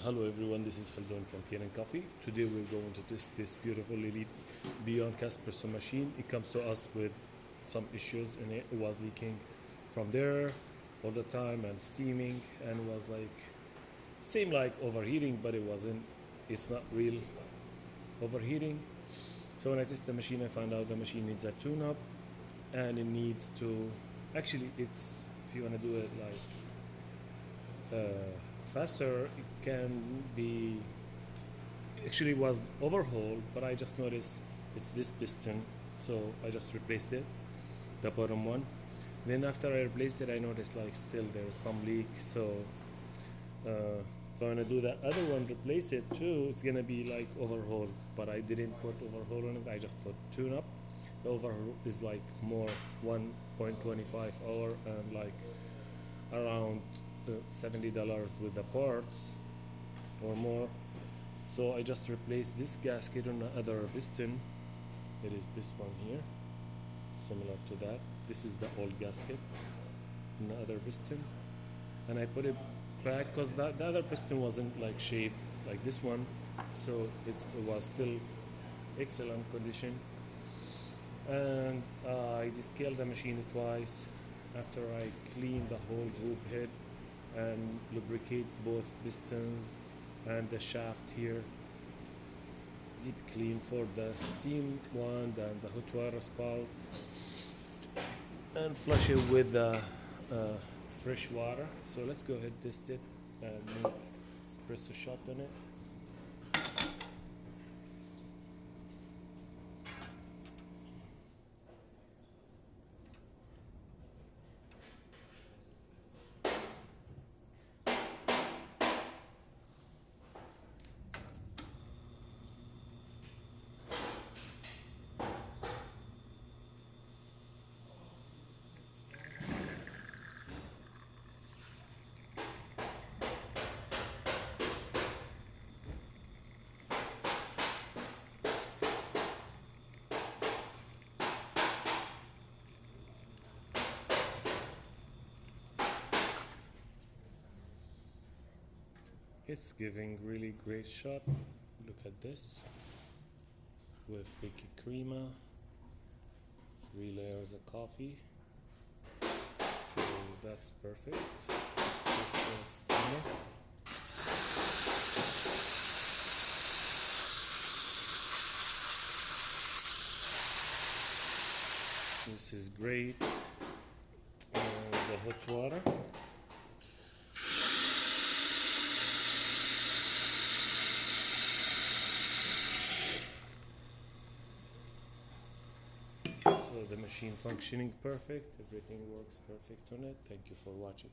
Hello everyone, this is Khaldun from Kanen Coffee. Today we're going to test this beautiful Lelit Bianca espresso machine. It comes to us with some issues in it. It was leaking from there all the time and steaming, and was like seemed like overheating, but it wasn't. It's not real overheating. So when I test the machine, I found out the machine needs a tune-up, and it needs to actually, it's, if you want to do it like faster, it can be, actually was overhauled, but I just noticed it's this piston, so I just replaced it, the bottom one. Then after I replaced it, I noticed like still there's some leak, so if I want to do the other one, replace it too, it's gonna be like overhaul, but I didn't put overhaul on it. I just put tune up. The overhaul is like more 1.25 hour and like around $70 with the parts or more. So I just replaced this gasket on the other piston. It is this one here, similar to that. This is the old gasket on the other piston, and I put it back because the other piston wasn't like shaped like this one, so it was still excellent condition. And I descaled the machine twice after I cleaned the whole group head and lubricate both pistons and the shaft here. Deep clean for the steam one and the hot water spout, and flush it with fresh water. So let's go ahead, test it, and make espresso shot on it. It's giving really great shot. Look at this, with Vicky Crema, 3 layers of coffee. So that's perfect. It's just a steamer. This is great. And the hot water. So the machine functioning perfect, everything works perfect on it. Thank you for watching.